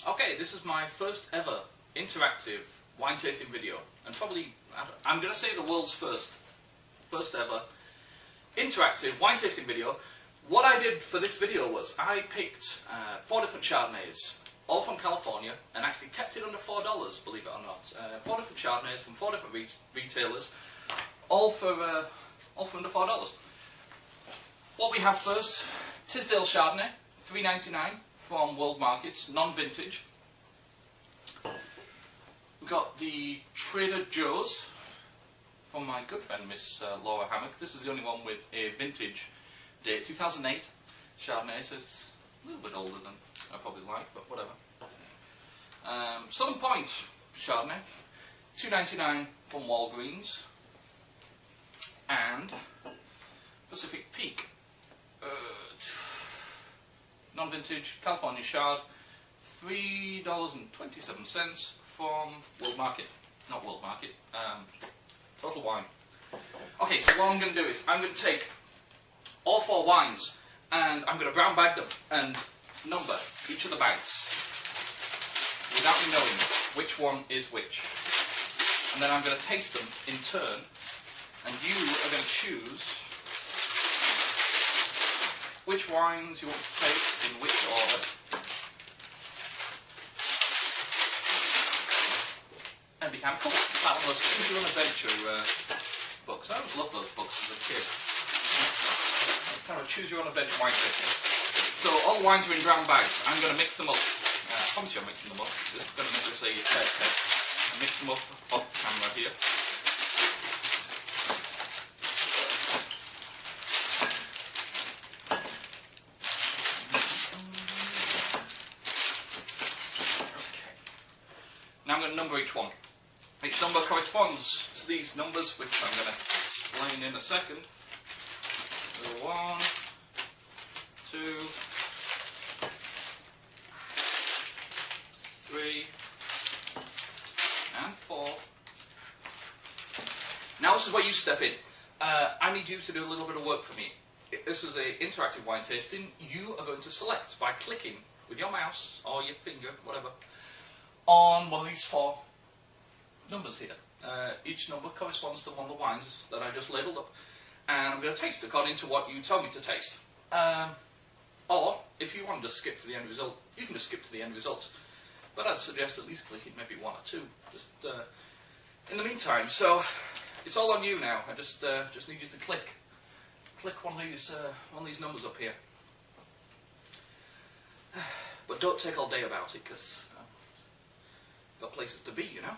Okay, this is my first ever interactive wine tasting video, and probably, I'm going to say the world's first ever interactive wine tasting video. What I did for this video was I picked 4 different Chardonnays, all from California, and actually kept it under $4, believe it or not. 4 different Chardonnays from 4 different retailers, all for under $4. What we have first, Tisdale Chardonnay, $3.99 from World Markets, non-vintage. We've got the Trader Joe's from my good friend Miss Laura Hammock. This is the only one with a vintage date, 2008 Chardonnay, so it's a little bit older than I probably like, but whatever. Southern Point Chardonnay, $2.99 from Walgreens. And Pacific Peak, non-vintage California Chard, $3.27 from World Market. Not World Market, Total Wine. Okay, so what I'm going to do is I'm going to take all 4 wines and I'm going to brown bag them and number each of the bags without me knowing which one is which. And then I'm going to taste them in turn, and you are going to choose which wines you want to taste in which order. And become cool. Like one of those Choose Your Own Adventure books. I always loved those books as a kid. It's kind of Choose Your Own Adventure wine tasting. So all the wines are in brown bags. I'm going to mix them up. I promise you I'm mixing them up. I'm going to make this a test. Mix them up off camera here. Okay. Now I'm going to number each one. Each number corresponds to these numbers, which I'm going to explain in a second. So 1, 2, 3, and 4. Now this is where you step in. I need you to do a little bit of work for me. This is an interactive wine tasting. You are going to select by clicking with your mouse or your finger, whatever, on one of these 4 numbers here. Each number corresponds to one of the wines that I just labelled up, and I'm going to taste according to what you tell me to taste. Or, if you want to just skip to the end result, you can just skip to the end result. But I'd suggest at least clicking maybe 1 or 2, just in the meantime. So it's all on you now. I just need you to click one of these numbers up here. But don't take all day about it, because you've got places to be, you know.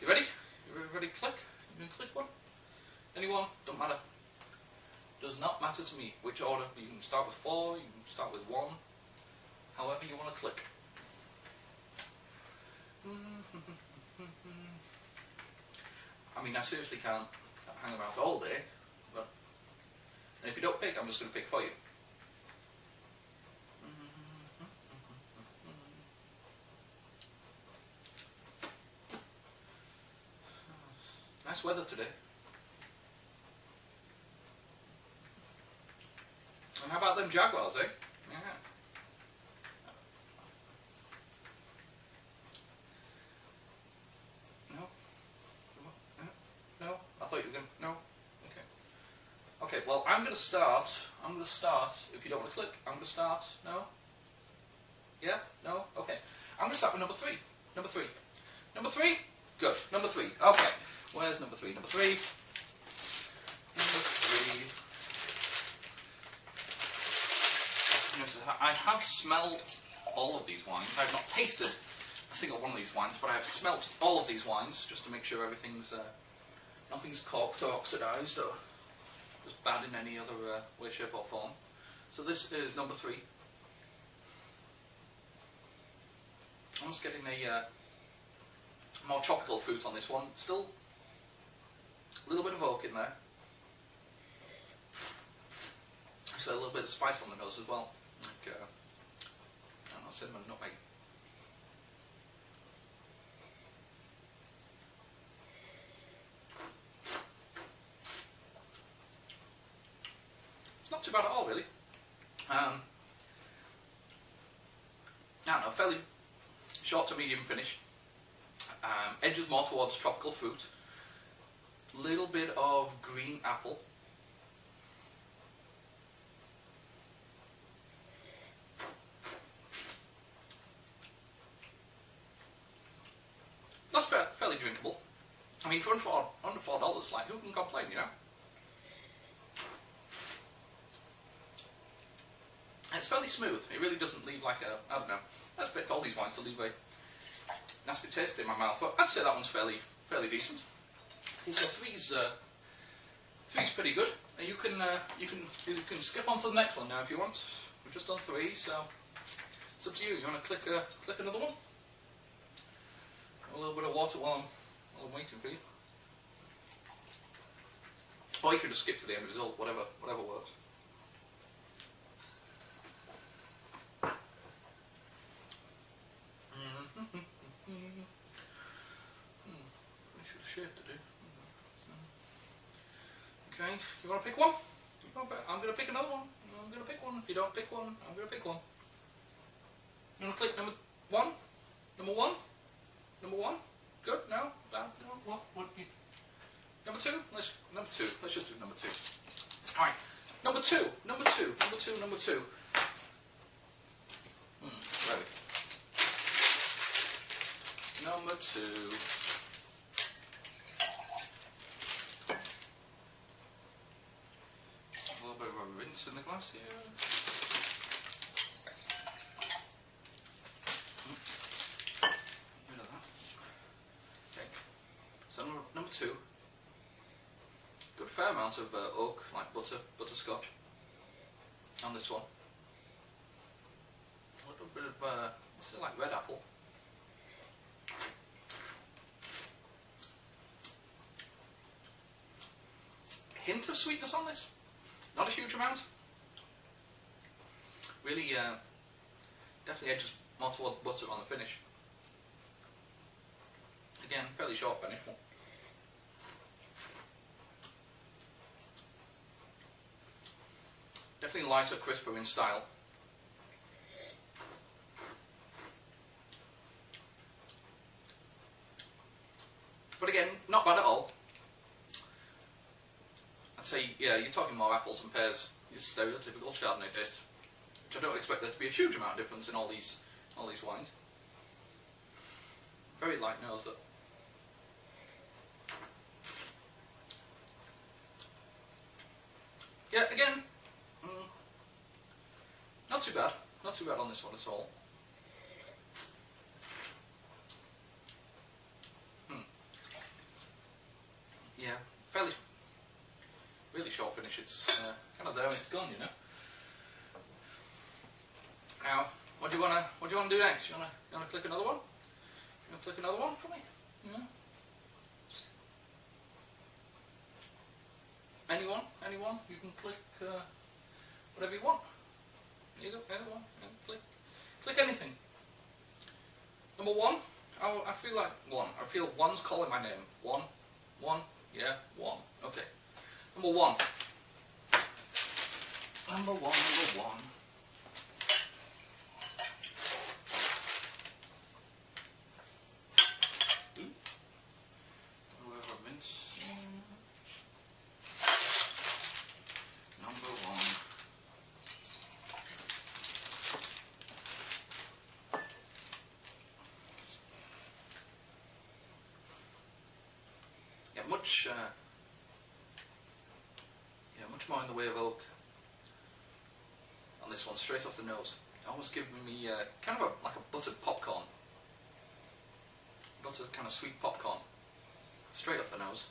You ready? You ready? Click. You can click one. Anyone? Don't matter. Does not matter to me which order. You can start with 4, you can start with 1, however you want to click. I mean, I seriously can't hang around all day, but and if you don't pick, I'm just going to pick for you. Nice weather today. And how about them Jaguars, eh? Yeah. No? No? I thought you were going to... No? Okay. Okay, well, I'm going to start, if you don't want to click, I'm going to start, no? Yeah? No? Okay. I'm going to start with number 3. Number 3. Number 3? Good. Number 3. Okay. Where's number 3? Number 3. Number 3. I have smelt all of these wines. I have not tasted a single one of these wines, but I have smelt all of these wines just to make sure everything's nothing's corked or oxidised or just bad in any other way, shape or form. So this is number 3. I'm just getting a more tropical fruit on this one. Still a little bit of oak in there. So a little bit of spice on the nose as well. Like, I don't know, cinnamon, nutmeg. too bad at all, really. I don't know, fairly short to medium finish. Edges more towards tropical fruit. Little bit of green apple. That's fairly drinkable. I mean, for under $4, like, who can complain, you know? It's fairly smooth. It really doesn't leave like a, I don't know, I expect all these wines to leave a nasty taste in my mouth, but I'd say that one's fairly decent. Okay, so three's pretty good. You can skip on to the next one now if you want. We've just done 3, so it's up to you. You want to click another one? A little bit of water while I'm waiting for you. Or you could just skip to the end result, whatever works. I should have shaved today. Okay, you want to pick one? I'm going to pick another one. I'm going to pick one. If you don't pick one, I'm going to pick one. You want to click number 1? Number 1? Number 1? Good? No? Bad? No? What would be? Number 2? Number 2. Let's just do number 2. Alright. Number 2. Number 2. Number 2. Number 2. Ready. Number 2. A little bit of a rinse in the glass here. Rid of that. Okay. So number 2. Good fair amount of oak, like butterscotch on this one. A little bit of what's it, like red apple. Hint of sweetness on this, not a huge amount. Really, definitely edges more toward butter on the finish. Again, fairly short finish one. Definitely lighter, crisper in style. But again, not bad at all. I'd say, yeah, you're talking more apples and pears. Your stereotypical Chardonnay taste, which I don't expect there to be a huge amount of difference in all these wines. Very light nose though. Yeah, again, not too bad. Not too bad on this one at all. Yeah, really short finish. It's kind of there and it's gone, you know. Now, what do you wanna do next? You wanna click another one? You wanna click another one for me? Yeah. Anyone? You can click whatever you want. Either one. Yeah, click anything. Number 1. I feel like 1. I feel 1's calling my name. 1. Yeah, 1. Okay. Number 1. Number one. Rinse. Number 1. Much more in the way of oak on this one, straight off the nose. Almost giving me kind of like a buttered popcorn. Buttered kind of sweet popcorn. Straight off the nose.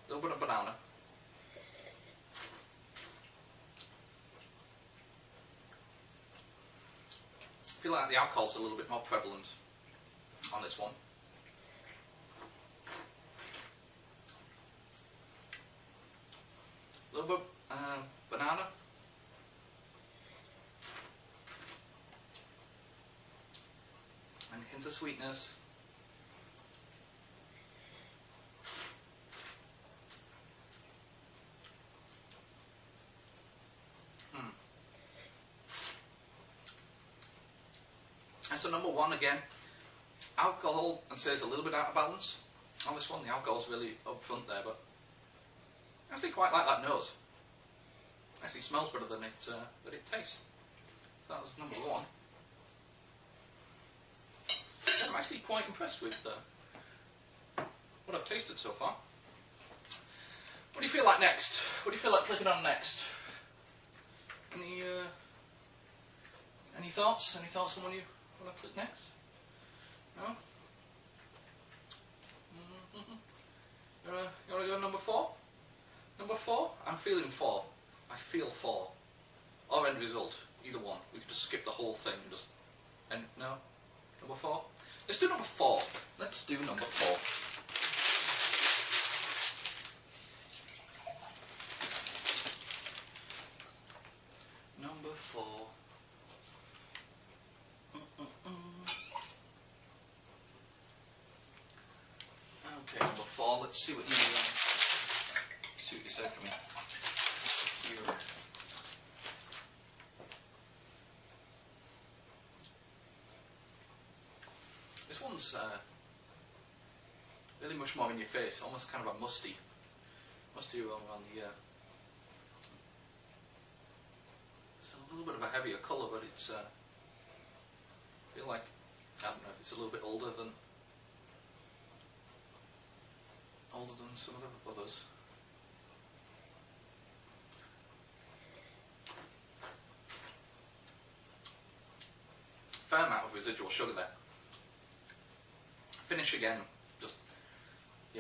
A little bit of banana. I feel like the alcohol's a little bit more prevalent on this one. A little bit banana. And a hint of sweetness. So number one again, alcohol, and say it's a little bit out of balance on this one. The alcohol's really up front there, but I actually quite like that nose. Actually smells better than it tastes. That was number one. I'm actually quite impressed with what I've tasted so far. What do you feel like next? What do you feel like clicking on next? Any thoughts? Any thoughts on what you want to click next? No? You want to go number 4? Number 4? I'm feeling 4. I feel 4. Or end result. Either one. We could just skip the whole thing and just... no? Number 4? Let's do number 4. Let's do number 4. Number 4. Okay, number 4. Let's see what you said for me. This one's really much more in your face, almost kind of a musty aroma on the. It's a little bit of a heavier colour, but it's. I feel like, I don't know if it's a little bit older than some of the others. Fair amount of residual sugar there. Finish again, just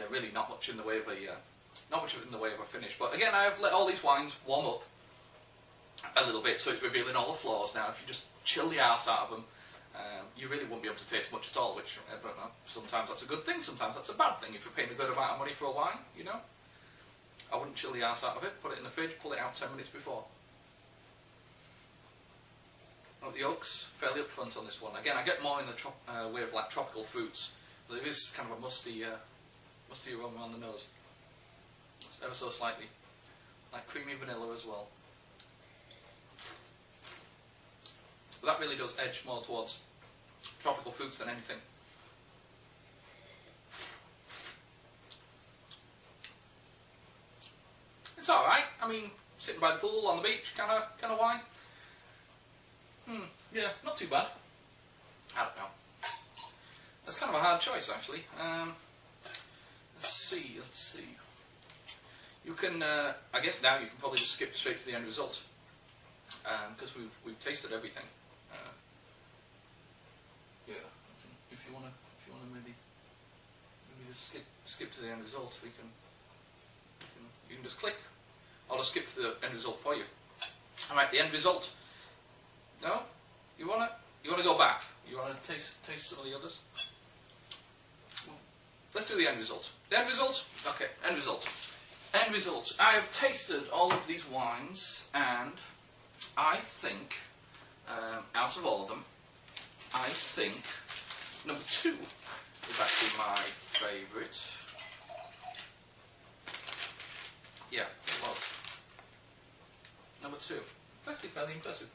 really not much in the way of a finish. But again, I have let all these wines warm up a little bit, so it's revealing all the flaws. Now, if you just chill the arse out of them, you really won't be able to taste much at all. Which I don't know. Sometimes that's a good thing. Sometimes that's a bad thing. If you're paying a good amount of money for a wine, you know, I wouldn't chill the arse out of it. Put it in the fridge. Pull it out 10 minutes before. The oak's fairly up front on this one. Again, I get more in the way of like tropical fruits, but there is kind of a musty aroma on the nose. It's ever so slightly, like creamy vanilla as well. But that really does edge more towards tropical fruits than anything. It's all right. I mean, sitting by the pool on the beach, kind of wine. Yeah, not too bad. I don't know. That's kind of a hard choice, actually. Let's see. You can, I guess now you can probably just skip straight to the end result, because we've tasted everything. Yeah, I think if you wanna maybe just skip to the end result, you can just click. I'll just skip to the end result for you. All right, the end result. No? You wanna go back? You wanna taste some of the others? Well, let's do the end result. The end result? Okay, end result. End result. I have tasted all of these wines, and I think, out of all of them, I think number 2 is actually my favourite. Yeah, it was. Number 2. It's actually fairly impressive.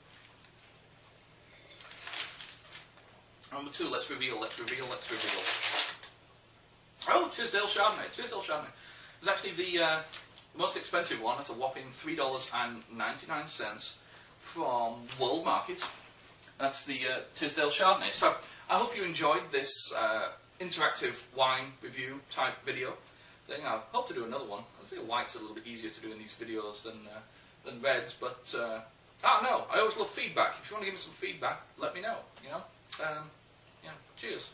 Number 2, let's reveal. Oh, Tisdale Chardonnay. It's actually the most expensive one at a whopping $3.99 from World Market. That's the Tisdale Chardonnay. So, I hope you enjoyed this interactive wine review type video thing. I hope to do another one. I'd say white's a little bit easier to do in these videos than reds, but I don't know. I always love feedback. If you want to give me some feedback, let me know, you know. Yeah, cheers.